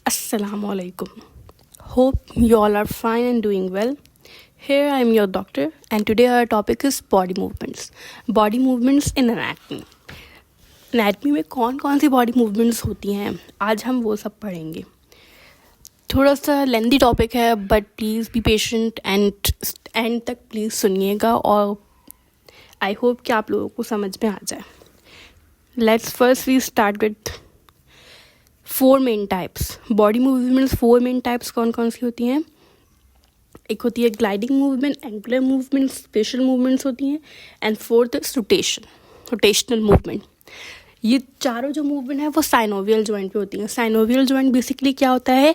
Assalamu alaikum. Hope you all are fine and doing well. Here I am your doctor and today our topic is body movements. Body movements in anatomy. Anatomy में कौन कौन सी body movements होती हैं आज हम वो सब पढ़ेंगे. थोड़ा सा लेंदी टॉपिक है but please be patient and तक प्लीज़ सुनिएगा और आई होप कि आप लोगों को समझ में आ जाए. Let's first we start with 4 main types. Body movements 4 main types कौन कौन सी होती हैं. एक होती है gliding movement, angular movement, special movements होती हैं and fourth is rotational movement. ये चारों जो मूवमेंट है वो साइनोवियल जॉइंट पे होती हैं. साइनोवियल जॉइंट बेसिकली क्या होता है,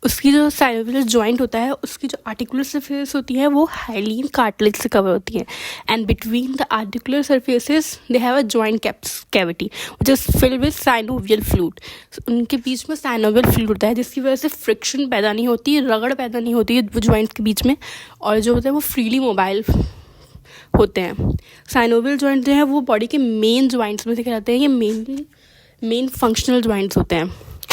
उसकी जो साइनोवियल जॉइंट होता है उसकी जो आर्टिकुलर सरफेस होती है वो हाइलीन कार्टिलेज से कवर होती है and between the articular surfaces they have a joint cavity which is filled with synovial fluid. उनके बीच में साइनोवियल फ्लूइड होता है जिसकी वजह से फ्रिक्शन पैदा नहीं होती, रगड़ पैदा नहीं होती है वो जॉइंट्स के बीच में, और जो होता है वो फ्रीली मोबाइल होते हैं. साइनोवियल जॉइंट जो है वो बॉडी के मेन जॉइंट्स में से कहते हैं. ये मेन फंक्शनल जॉइंट्स होते हैं.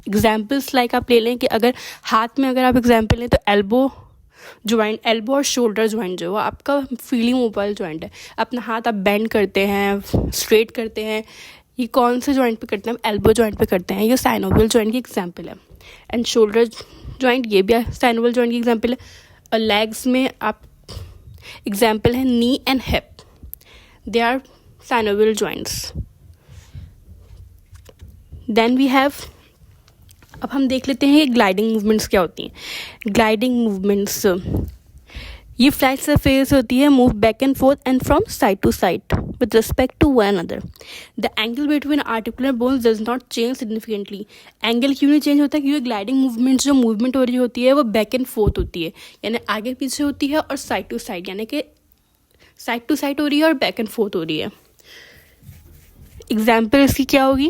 एग्जाम्पल्स लाइक आप ले लें कि अगर हाथ में अगर आप एग्जाम्पल लें तो एल्बो और शोल्डर जॉइंट जो है आपका फ्रीली मोबाइल जॉइंट है. अपना हाथ आप बेंड करते हैं, स्ट्रेट करते हैं, ये कौन से जॉइंट पे करते हैं, हम एल्बो जॉइंट पे करते हैं. ये साइनोवियल जॉइंट की एग्जाम्पल है. एंड शोल्डर जॉइंट ये भी साइनोवियल जॉइंट की एग्जाम्पल है. और लेग्स में आप एग्जाम्पल है knee and hip, they are synovial joints. Then we have, अब हम देख लेते हैं ये ग्लाइडिंग मूवमेंट्स क्या होती हैं. ग्लाइडिंग मूवमेंट्स ये फ्लैट सरफेस होती है, move back and forth and from side to side with respect to one other. The angle between articular bones does not change significantly. Angle क्यों नहीं चेंज होता, क्योंकि ग्लाइडिंग मूवमेंट्स जो movement हो रही होती है वो बैक एंड फोर्थ होती है, यानी आगे पीछे होती है और साइड टू साइड, यानी कि साइड टू साइड हो रही है और बैक एंड फोर्थ हो रही है. एग्जाम्पल इसकी क्या होगी,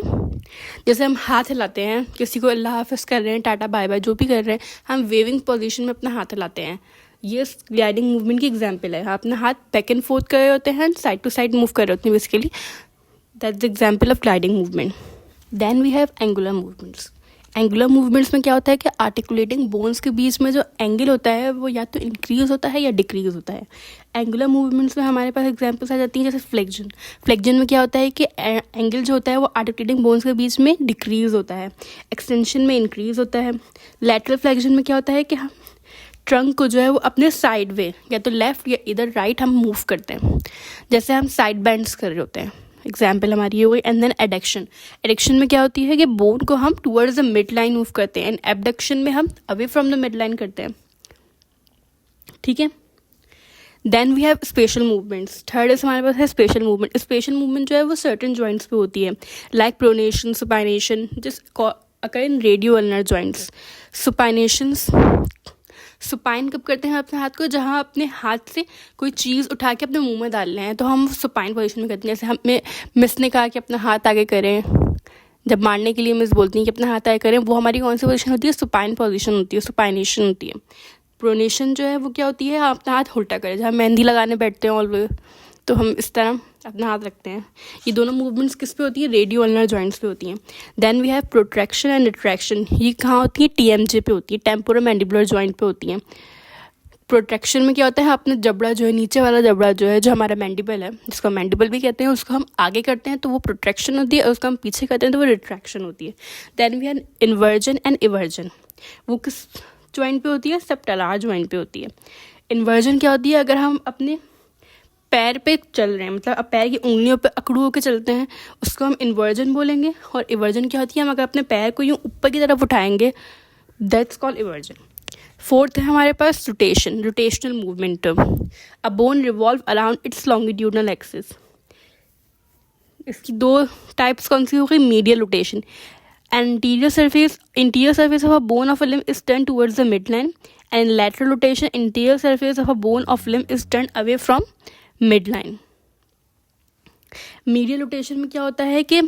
जैसे हम हाथ हिलाते हैं, किसी को अल्लाह हाफ़िज़ कर रहे हैं, टाटा बाय बाय जो भी कर रहे हैं, हम वेविंग पोजीशन में अपना हाथ हिलाते हैं. ये ग्लाइडिंग मूवमेंट की एग्जाम्पल है. अपना हाथ बैक एंड फोर्थ कर रहे होते हैं, साइड टू साइड मूव कर रहे होते हैं basically. That's the example of gliding movement. Then we have angular movements. Angular movements में क्या होता है कि आर्टिकुलेटिंग बोन्स के बीच में जो एंगल होता है वो या तो इंक्रीज होता है या डिक्रीज होता है. एंगुलर मूवमेंट्स में हमारे पास एग्जांपल्स आ जाती हैं जैसे फ्लेक्जन में क्या होता है कि एंगल जो होता है वो आर्टिकुलेटिंग बोन्स के बीच में डिक्रीज होता है. एक्सटेंशन में इंक्रीज होता है. लैटरल फ्लेक्जन में क्या होता है कि हम ट्रंक को जो है वो अपने साइड वे या तो लेफ्ट या इधर राइट हम मूव करते हैं, जैसे हम साइड बेंड्स कर रहे होते हैं. एग्जाम्पल हमारी ये हो गई. एंड देन एडक्शन में क्या होती है कि बोन को हम towards the mid line move करते हैं एंड एबडक्शन में हम away from the mid line करते हैं. ठीक है. Then we have special movements. Third is हमारे पास है स्पेशल मूवमेंट. स्पेशल मूवमेंट जो है वो सर्टेन जॉइंट्स पे होती है, लाइक प्रोनेशन, सुपाइनेशन, जिस occur in radio ulnar joints. Supine कब करते हैं अपने हाथ को, जहाँ अपने हाथ से कोई चीज़ उठा के अपने मुंह में डाल रहे हैं तो हम सुपाइन पोजीशन में करते हैं. जैसे हमें मिस ने कहा कि अपना हाथ आगे करें, जब मारने के लिए मिस बोलती हैं कि अपना हाथ आगे करें, वो हमारी कौन सी पोजीशन होती है, सुपाइन पोजीशन होती है, सुपाइनेशन होती है. प्रोनेशन जो है वो क्या होती है, अपना हाथ उल्टा करें, जहाँ मेहंदी लगाने बैठते हैं ऑलवेज तो हम इस तरह अपना हाथ रखते हैं. ये दोनों मूवमेंट्स किस पे होती है, रेडियो अल्नर जॉइंट्स पे होती हैं. Then we have protraction and retraction. ये कहाँ होती है, टीएमजे पे होती है, टेम्पोरोमैंडिबुलर जॉइंट पे होती हैं. प्रोट्रैक्शन में क्या होता है, अपना जबड़ा जो है, नीचे वाला जबड़ा जो है, जो हमारा मैंडिबल है, जिसको मैंडिबल भी कहते हैं, उसको हम आगे करते हैं तो वो प्रोट्रैक्शन होती है, और उसको हम पीछे करते हैं तो वो रिट्रैक्शन होती है. Then we have inversion and eversion. वो किस जॉइंट पे होती है, सबटलार जॉइंट पे होती है. इन्वर्जन क्या होती है, अगर हम अपने पैर पे चल रहे हैं, मतलब अब पैर की उंगलियों पे अकड़ू होकर चलते हैं, उसको हम इन्वर्जन बोलेंगे. और इवर्जन क्या होती है, हम अगर अपने पैर को यूँ ऊपर की तरफ उठाएंगे, दैट्स कॉल्ड इवर्जन. फोर्थ है हमारे पास rotational movement. A bone revolve around its longitudinal axis. इसकी 2 टाइप्स कौन सी हो गई, medial rotation. Interior surface of a bone of a limb is turned towards the midline, and in lateral rotation interior surface of a bone of limb is turned away from midline. Medial rotation में क्या होता है कि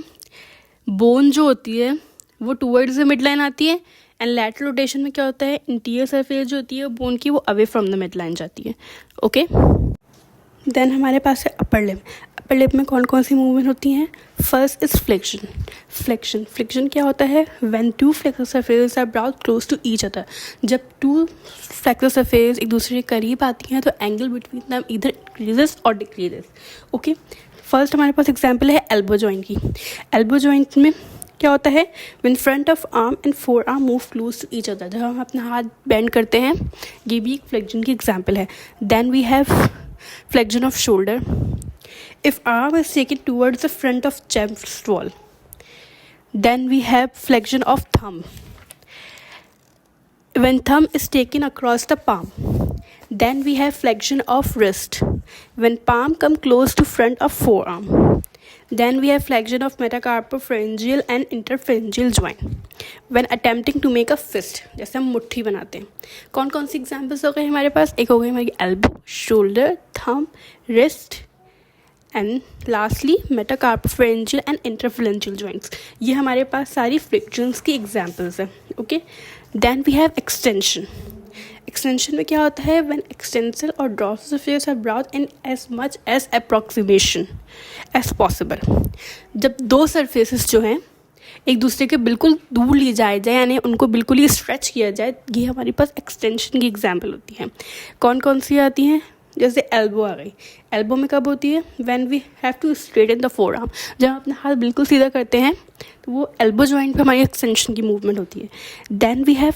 bone जो होती है वो towards the mid line आती है, एंड लैटरल रोटेशन में क्या होता है, इंटीरियर सरफेस जो होती है बोन की वो away from the mid line जाती है. ओके. देन हमारे पास है अपर लिम. अपर लिप में कौन कौन सी मूवमेंट होती हैं? First is flexion. फ्लेक्शन क्या होता है? When two flexor surface are brought close to each other. जब टू फ्लेक्सर सरफेस एक दूसरे के करीब आती हैं तो angle between them either increases और डिक्रीजेस. ओके, फर्स्ट हमारे पास एग्जांपल है एल्बो जॉइंट की. एल्बो जॉइंट में क्या होता है? When front of arm and forearm move close to each other. जब हम अपना हाथ बेंड करते हैं, ये भी एक फ्लेक्शन की एग्जांपल है. Then we have flexion of shoulder. If arm is taken towards the front of chest wall, then we have flexion of thumb. When thumb is taken across the palm, then we have flexion of wrist. When palm come close to front of forearm, then we have flexion of metacarpopharyngeal and interpharyngeal joint. When attempting to make a fist, जैसे हम मुट्ठी बनाते हैं. कौन कौन सी examples हो गए हमारे पास? एक हो गई हमारी elbow, shoulder, thumb, wrist and lastly metacarpophalangeal and interphalangeal joints. ये हमारे पास सारी फ्रिक्शंस की एग्जाम्पल्स हैं. Okay, then we have extension. Extension में क्या होता है? व्हेन एक्सटेंसल और dorsal surface are brought in as much as approximation as possible. जब दो सरफेसेस जो हैं एक दूसरे के बिल्कुल दूर ले जाए जाए, यानी उनको बिल्कुल ही स्ट्रेच किया जाए, ये हमारे पास एक्सटेंशन की एग्जाम्पल होती है. कौन कौन सी आती हैं? जैसे एल्बो आ गई. एल्बो में कब होती है? When we have to straighten the forearm. जब हम अपना हाथ बिल्कुल सीधा करते हैं तो वो एल्बो जॉइंट पे हमारी एक्सटेंशन की मूवमेंट होती है. Then we have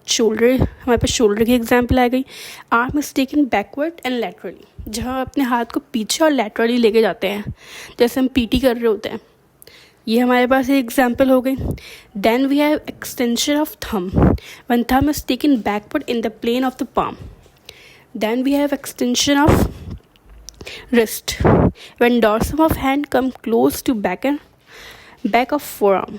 shoulder. हमारे पास शोल्डर की एग्जाम्पल आ गई. Arm is taken backward and laterally. जब हम अपने हाथ को पीछे और लैटरली लेके जाते हैं, जैसे हम पीटी कर रहे होते हैं, ये हमारे पास एक एग्जाम्पल हो गई. Then we have extension of thumb. When thumb is taken backward in the plane of the palm. Then we have extension of wrist. When dorsum of hand come close to back of forearm,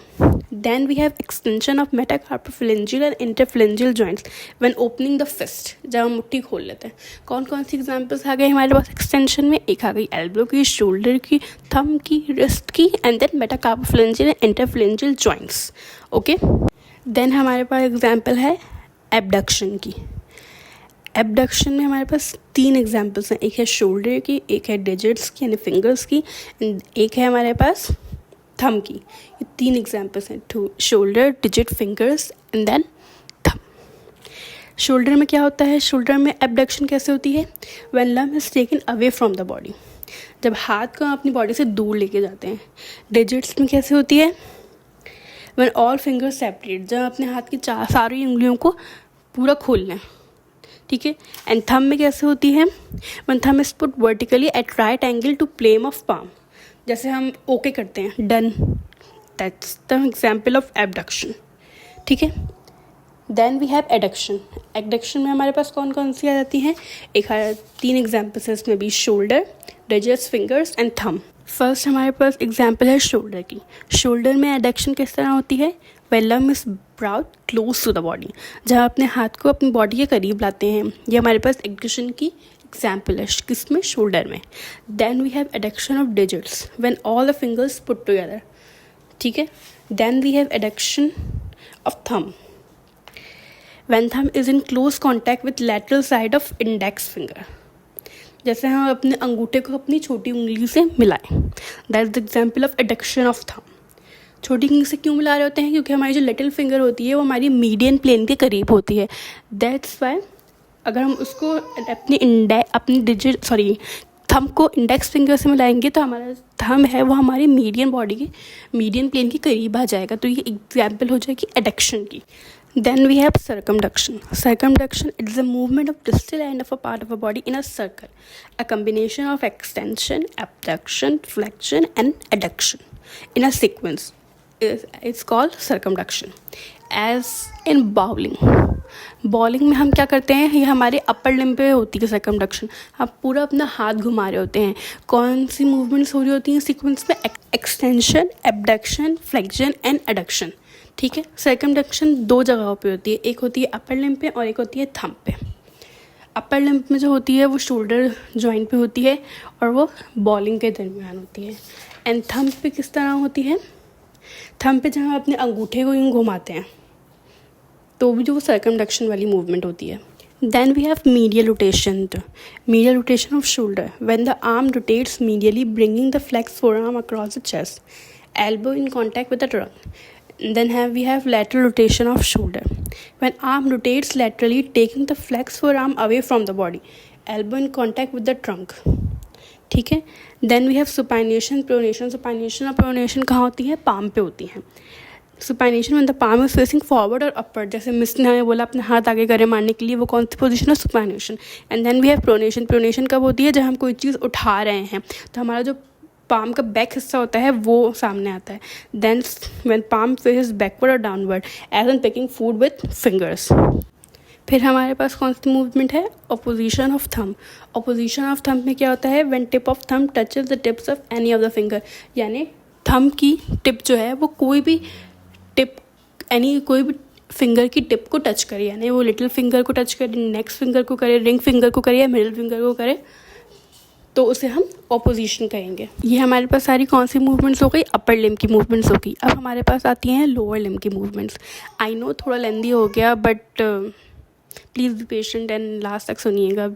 then we have extension of metacarpophalangeal and interphalangeal joints when opening the fist. जब हम मुट्ठी खोल लेते हैं. कौन कौन सी examples आ गई हमारे पास एक्सटेंशन में? एक आ गई एल्बो की, शोल्डर की, थंब की, रिस्ट की and then metacarpophalangeal and interphalangeal joints. Okay, then हमारे पास एग्जाम्पल है एबडक्शन की. एबडक्शन में हमारे पास 3 एग्जाम्पल्स हैं. एक है शोल्डर की, एक है डिजिट्स की यानी फिंगर्स की, एंड एक है हमारे पास थंब की. ये 3 एग्जाम्पल्स हैं, shoulder, digit, fingers and then thumb. Shoulder में क्या होता है? शोल्डर में एबडक्शन कैसे होती है? When limb is taken away from the body. जब हाथ को अपनी बॉडी से दूर लेके जाते हैं. डिजिट्स में कैसे होती है? When all fingers separate. जब अपने हाथ की सारी उंगलियों को पूरा खोल लें. ठीक है. एंड थंब में कैसे होती है? When thumb is put vertically at right angle to plane of palm. जैसे हम ओके करते हैं, done. That's the example of abduction. ठीक है. Then we have adduction. Adduction में हमारे पास कौन कौन सी आ जाती हैं? 3 एग्जाम्पल्स है इसमें भी, shoulder, digits, fingers and thumb. First हमारे पास एग्जाम्पल है शोल्डर की. शोल्डर में एडक्शन किस तरह होती है? When limb is brought close to the body. जब अपने हाथ को अपनी बॉडी के करीब लाते हैं, ये हमारे पास एडक्शन की एग्जाम्पल है. किसमें? शोल्डर में. Then we have adduction of digits when all the fingers put together. ठीक है. Then we have adduction of thumb when thumb is in close contact with lateral side of index finger. जैसे हम अपने अंगूठे को अपनी छोटी उंगली से मिलाएं. That is the example of adduction of thumb. छोटी उंगली से क्यों मिला रहे होते हैं? क्योंकि हमारी जो लिटिल फिंगर होती है वो हमारी मीडियन प्लेन के करीब होती है. दैट्स वाई अगर हम उसको अपनी थंब को इंडेक्स फिंगर से मिलाएंगे तो हमारा थंब है वो हमारी मीडियन बॉडी के मीडियन प्लेन के करीब आ जाएगा. तो ये एग्जाम्पल हो जाएगी एडक्शन की. Then we have circumduction. Circumduction is the movement of distal end of a part of a body in a circle, a combination of extension, abduction, flexion and adduction in a sequence. It's called circumduction. As in bowling. Bowling में हम क्या करते हैं? ये हमारे upper limb पे होती है सर्कमडक्शन. हम पूरा अपना हाथ घुमा रहे होते हैं. कौन सी मूवमेंट्स हो रही होती हैं सीक्वेंस में? Extension, abduction, flexion and adduction. ठीक है. सर्कमडक्शन 2 जगहों पे होती है. एक होती है अपर लिम्ब पे और एक होती है थंब पे. अपर लिम्ब में जो होती है वो शोल्डर जॉइंट पे होती है और वो बॉलिंग के दरमियान होती है. एंड थंब पे किस तरह होती है? थंब पे जब हम अपने अंगूठे को यूँ घुमाते हैं तो भी जो सर्कमडक्शन वाली मूवमेंट होती है. Then we have medial rotation. Medial rotation of shoulder. When the arm rotates medially, bringing the flexed forearm across the chest, elbow in contact with the trunk. Then we have lateral rotation of shoulder. When arm rotates laterally, taking the flexed forearm away from the body, elbow in contact with the trunk. ठीक है. Then we have supination, pronation. Supination और pronation कहाँ होती है? Palm पे होती है. Supination when the palm is facing forward और upward, जैसे मिस ने बोला अपने हाथ आगे करे मारने के लिए, वो कौन सी पोजीशन है? Supination. And then we have pronation. Pronation कब होती है? जब हम कोई चीज़ उठा रहे हैं तो हमारा जो पाम का बैक हिस्सा होता है वो सामने आता है. Then when palm faces backward और downward as an picking food with fingers. फिर हमारे पास कौन सी मूवमेंट है? Opposition of thumb. Opposition of thumb में क्या होता है? When tip of thumb touches the tips of any of the finger, यानी थंब की टिप जो है वो कोई भी फिंगर की टिप को टच करे, यानी वो लिटिल फिंगर को टच करे, नेक्स्ट फिंगर को करे, रिंग फिंगर को करे या मिडिल फिंगर को करे, तो उसे हम ऑपोजिशन कहेंगे. ये हमारे पास सारी कौन सी मूवमेंट्स हो गई? अपर लिम्ब की मूवमेंट्स हो गई. अब हमारे पास आती हैं लोअर लिम्ब की मूवमेंट्स. आई नो थोड़ा लेंदी हो गया, but please be patient and last तक सुनिएगा,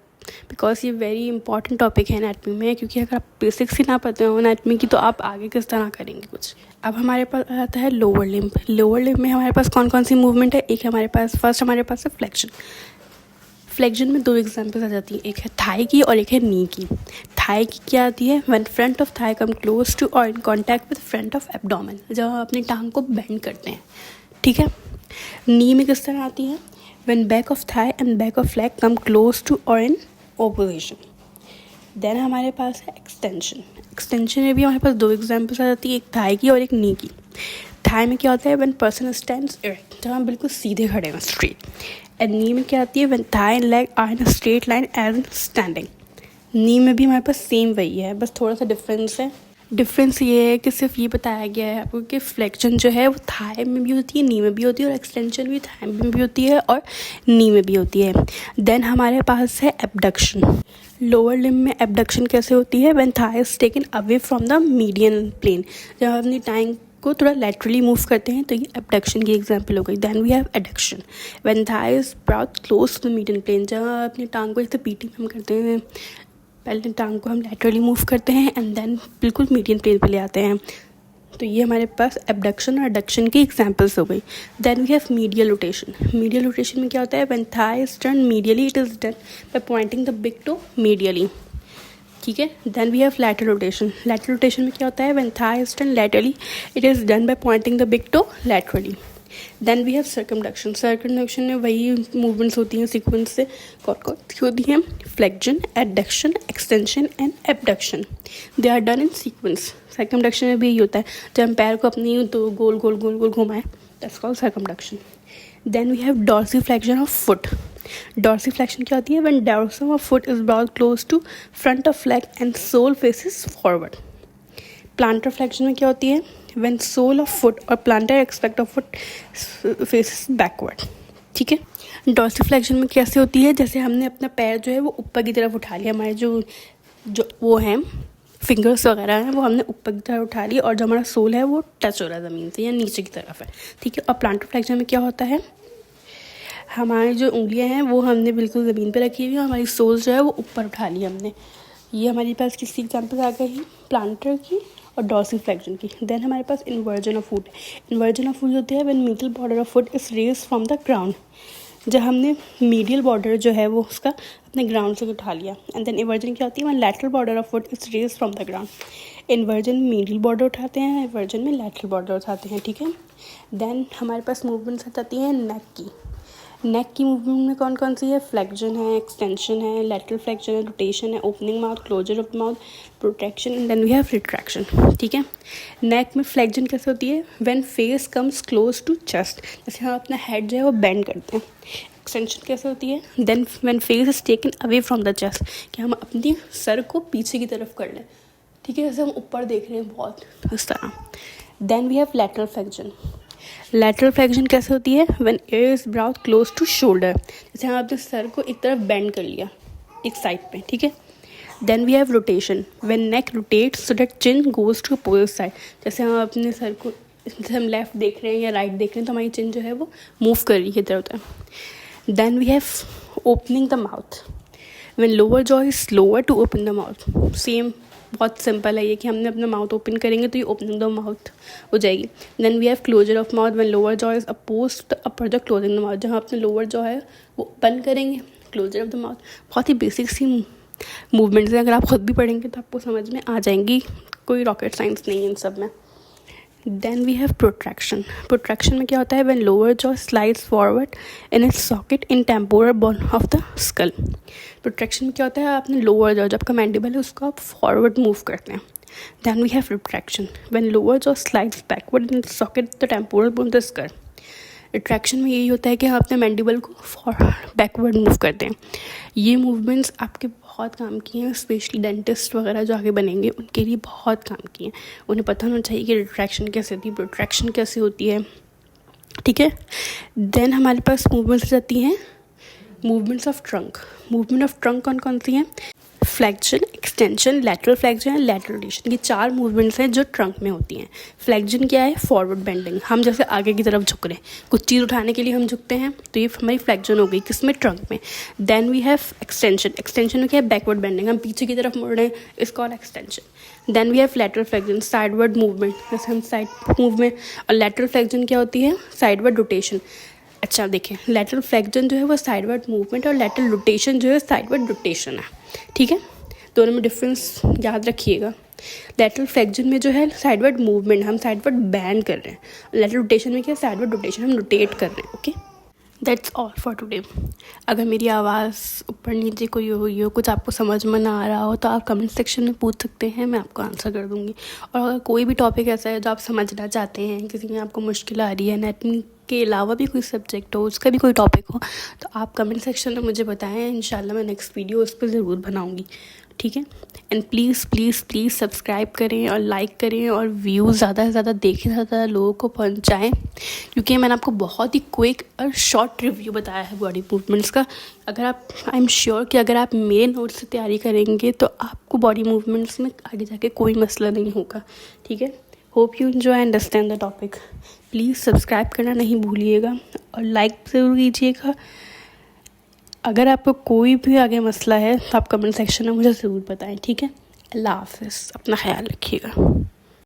बिकॉज ये वेरी इंपॉर्टेंट टॉपिक है एनाटमी में, क्योंकि अगर आप बेसिक्स ही ना पता हो एनाटमी की तो आप आगे किस तरह करेंगे कुछ. अब हमारे पास आता है लोअर लिम्ब. लोअर लिम्ब में हमारे पास कौन कौन सी मूवमेंट है? एक हमारे पास फर्स्ट हमारे पास है फ्लेक्शन. फ्लेक्शन में दो एग्जांपल्स आ जाती हैं, एक है थाई की और एक है नी की. थाई की क्या आती है? When front of thigh come close to और in contact with front of abdomen, जब हम अपनी टांग को बेंड करते हैं. ठीक है. नी में किस तरह आती है? When back of thigh and back of leg come close to और इन ऑपोजिशन. देन हमारे पास है एक्सटेंशन. एक्सटेंशन में भी हमारे पास दो एग्जांपल्स आ जाती है, एक थाई की और एक नी की. थाई में क्या होता है? व्हेन पर्सन स्टैंड्स इरेक्ट, जब हम बिल्कुल सीधे खड़े हैं, स्ट्रेट. एंड नी में क्या आती है? When thigh and leg are in straight line as in standing. Knee में भी हमारे पास सेम वही है, बस थोड़ा सा डिफरेंस है. डिफरेंस ये है कि सिर्फ ये बताया गया है आपको कि फ्लेक्शन जो है वो थाई में भी होती है, नी में भी होती है, और एक्सटेंशन भी थाई में भी होती है और नी में भी होती है. देन हमारे पास है एबडक्शन. लोअर लिम्ब में एबडक्शन कैसे होती है? When thigh is taken away from the median plane, जब हम अपनी टांग को थोड़ा लेटरली मूव करते हैं तो ये एबडक्शन की एग्जांपल हो गई. Then we have adduction. When thigh is brought close to the median plane, जब हम अपनी टांग को जैसे पीटी में हम करते हैं, पहले टांग को हम लेटरली मूव करते हैं एंड देन बिल्कुल मीडियन प्लेन पे ले आते हैं, तो ये हमारे पास एबडक्शन और एडक्शन की एग्जांपल्स हो गई. Then we have medial rotation. Medial rotation में क्या होता है? When thigh is turn medially it is done by pointing the big toe medially. ठीक है. Then we have lateral rotation. Lateral rotation में क्या होता है? When thigh is turn laterally it is done by pointing the big toe laterally. Then we have circumduction. Circumduction में वही movements होती हैं सीक्वेंस से, कौन सी होती हैं? Flexion, adduction, extension and abduction. They are done in sequence. Circumduction में भी यही होता है, जब हम पैर को अपनी तो गोल गोल गोल गोल घुमाएं, that's called circumduction. Then we have dorsiflexion of foot. Dorsiflexion क्या होती है? When dorsum of foot is brought close to front of leg and sole faces forward. Plantar flexion में क्या होती है? when sole of foot और plantar aspect of foot faces backward. ठीक है. डॉर्सीफ्लेक्शन में कैसे होती है? जैसे हमने अपना पैर जो है वो ऊपर की तरफ उठा लिया, हमारे जो वो हैं फिंगर्स वगैरह हैं वो हमने ऊपर की तरफ उठा लिया, और जो हमारा सोल है वो टच हो रहा है ज़मीन से या नीचे की तरफ है. ठीक है. और प्लांटर फ्लेक्शन में क्या होता है? हमारी जो उंगलियां हैं वो हमने बिल्कुल ज़मीन पे रखी हुई है, हमारी सोल जो है वो ऊपर उठा ली हमने. ये हमारे पास किसी एग्जाम्पल आ गई प्लांटर की और डॉर्सीफ्लेक्शन की. देन हमारे पास inversion of foot. Inversion of foot होती है when medial border of foot is raise from the ground, जब हमने मीडियल बॉर्डर जो है वो उसका अपने ग्राउंड से उठा लिया. एंड देन इन्वर्जन क्या होती है? When lateral border of foot is raise from the ground. Inversion में मीडियल बॉर्डर उठाते हैं, इन्वर्जन में लैटरल बॉर्डर उठाते हैं. ठीक है. देन हमारे पास मूवमेंट्स आ जाती हैं नेक की. नेक की मूवमेंट में कौन कौन सी है? फ्लेक्शन है, एक्सटेंशन है, लैटरल फ्लेक्शन है, रोटेशन है, opening mouth, closure of mouth, protection, and then we have retraction. ठीक है. नेक में फ्लेक्शन कैसे होती है? When face comes close to chest, जैसे हम अपना हेड जो है वो बेंड करते हैं. एक्सटेंशन कैसे होती है? Then when face is taken away from the chest, कि हम अपनी सर को पीछे की तरफ कर लें. ठीक है. जैसे हम ऊपर देख रहे हैं बहुत, इस तरह. Then we have lateral flexion. Lateral flexion कैसे होती है? When ear is brought close to shoulder, जैसे हम अपने सर को एक तरफ बेंड कर लिया एक साइड पे. ठीक है. Then we have rotation. When neck rotates so that chin goes to opposite side, जैसे हम अपने सर को, जैसे हम लेफ्ट देख रहे हैं या राइट देख रहे हैं तो हमारी चिन जो है वो मूव कर रही है इधर उधर. Then we have opening the mouth. When lower jaw is slower to open the mouth. Same, बहुत सिंपल है ये कि हमने अपना माउथ ओपन करेंगे तो ये ओपनिंग द माउथ हो जाएगी. Then we have closure of mouth. When lower jaw is oppose the upper jaw closing the mouth. जहाँ अपने लोअर जॉ है वो बंद करेंगे, क्लोजर ऑफ द माउथ. बहुत ही बेसिक सी मूवमेंट्स हैं, अगर आप खुद भी पढ़ेंगे तो आपको समझ में आ जाएंगी, कोई रॉकेट साइंस नहीं है इन सब में. Then we have protraction. Protraction में क्या होता है? When lower jaw slides forward in its socket in temporal bone of the skull. Protraction में क्या होता है? आपने लोअर जॉ, जब आपका मैंडिबल है उसको आप फॉरवर्ड मूव करते हैं. Then we have retraction. When lower jaw slides backward in socket the temporal bone of the skull. Retraction में यही होता है कि आप अपने मैंडिबल को फॉरवर्ड बैकवर्ड मूव करते हैं. ये मूवमेंट्स आपके बहुत काम की हैं, स्पेशली डेंटिस्ट वगैरह जो आगे बनेंगे उनके लिए बहुत काम की हैं. उन्हें पता होना चाहिए कि रिट्रैक्शन कैसे होती है, प्रोट्रैक्शन कैसे होती है. ठीक है. देन हमारे पास मूवमेंट्स जाती हैं movements of trunk. Movement of trunk कौन कौन सी हैं? Flexion, extension, lateral flexion and lateral rotation. ये 4 मूवमेंट्स हैं जो ट्रंक में होती हैं. फ्लेक्शन क्या है? Forward bending. हम जैसे आगे की तरफ झुक रहे हैं, कुछ चीज़ उठाने के लिए हम झुकते हैं, तो ये हमारी फ्लेक्शन हो गई किसमें? ट्रंक में. Then we have extension. Extension में क्या है? Backward bending. हम पीछे की तरफ मुड़ रहे हैं, इसका और extension. Then we have lateral flexion, sideward movement, जैसे हम साइड मूव में. और लैटरल फ्लेक्शन क्या होती है? Sideward rotation. अच्छा देखें, लैटरल फ्लेक्शन जो है वो साइडवर्ड मूवमेंट और लैटरल रोटेशन जो है साइडवर्ड रोटेशन है. ठीक है, दोनों में डिफरेंस याद रखिएगा. लैटरल फ्लेक्शन में जो है साइडवर्ड मूवमेंट, हम साइडवर्ड बैंड कर रहे हैं. लैटरल रोटेशन में क्या है? साइडवर्ड रोटेशन, हम रोटेट कर रहे हैं. Okay, that's all for today. अगर मेरी आवाज़ ऊपर नीचे कोई हुई हो, कुछ आपको समझ में ना आ रहा हो, तो आप कमेंट सेक्शन में पूछ सकते हैं, मैं आपको आंसर कर दूँगी. और अगर कोई भी टॉपिक ऐसा है जो आप समझना चाहते हैं, किसी में आपको मुश्किल आ रही है, एनाटॉमी के अलावा भी कोई सब्जेक्ट हो, उसका भी कोई टॉपिक हो, तो आप कमेंट सेक्शन में मुझे बताएं. इंशाल्लाह मैं नेक्स्ट वीडियो उस पर ज़रूर बनाऊँगी. ठीक है. And please please please subscribe करें और लाइक करें और व्यूज़ ज़्यादा से ज़्यादा देखें, ज़्यादा लोगों को पहुंचाएं, क्योंकि मैंने आपको बहुत ही क्विक और शॉर्ट रिव्यू बताया है बॉडी मूवमेंट्स का. अगर आप, आई एम श्योर कि अगर आप मेरे नोट से तैयारी करेंगे तो आपको बॉडी मूवमेंट्स में आगे जाके कोई मसला नहीं होगा. ठीक है. Hope you enjoy understand the topic. Please subscribe करना नहीं भूलिएगा और लाइक ज़रूर कीजिएगा. अगर आपको कोई भी आगे मसला है तो आप कमेंट सेक्शन में मुझे ज़रूर बताएं. ठीक है. अल्लाह हाफ़िज़. अपना ख्याल रखिएगा.